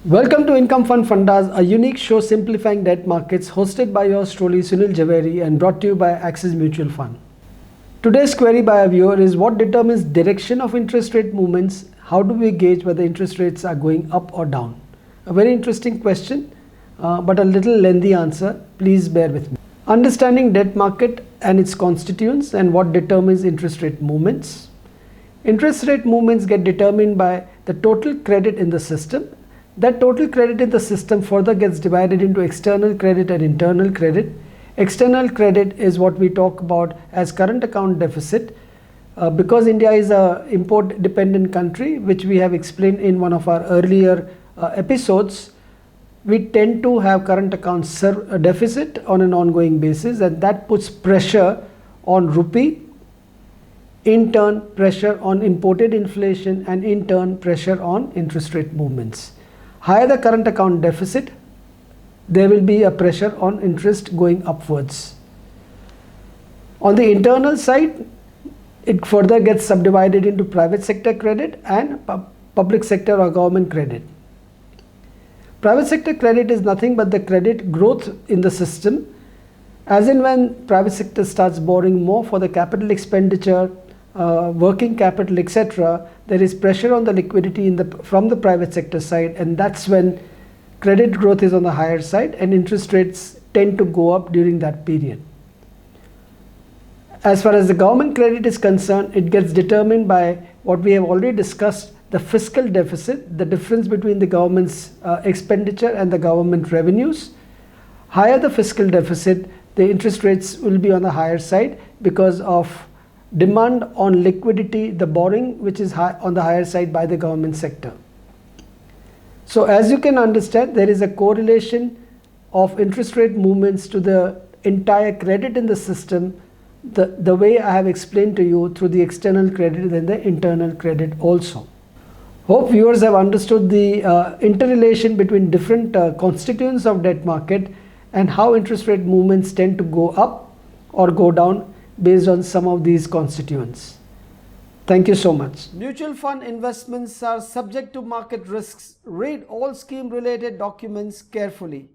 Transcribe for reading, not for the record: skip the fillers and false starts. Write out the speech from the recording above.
Welcome to Income Fund Fundas, a unique show simplifying debt markets hosted by yours truly Sunil Javeri and brought to you by Axis Mutual Fund. Today's query by a viewer is what determines direction of interest rate movements? How do we gauge whether interest rates are going up or down? A very interesting question, but a little lengthy answer. Please bear with me. Understanding debt market and its constituents and what determines interest rate movements. Interest rate movements get determined by the total credit in the system. That total credit in the system further gets divided into external credit and internal credit. External credit is what we talk about as current account deficit. Because India is an import dependent country, which we have explained in one of our earlier episodes, we tend to have current account deficit on an ongoing basis, and that puts pressure on rupee, in turn pressure on imported inflation, and in turn pressure on interest rate movements. Higher the current account deficit, there will be a pressure on interest going upwards. On the internal side, it further gets subdivided into private sector credit and public sector or government credit. Private sector credit is nothing but the credit growth in the system. As in when private sector starts borrowing more for the capital expenditure, working capital, etc., there is pressure on the liquidity from the private sector side, and that's when credit growth is on the higher side and interest rates tend to go up during that period. As far as the government credit is concerned, it gets determined by what we have already discussed, the fiscal deficit, the difference between the government's expenditure and the government revenues. Higher the fiscal deficit, the interest rates will be on the higher side because of demand on liquidity, the borrowing which is high on the higher side by the government sector. So as you can understand, there is a correlation of interest rate movements to the entire credit in the system, the way I have explained to you through the external credit and the internal credit also. Hope viewers have understood the interrelation between different constituents of debt market and how interest rate movements tend to go up or go down based on some of these constituents. Thank you so much. Mutual fund investments are subject to market risks. Read all scheme related documents carefully.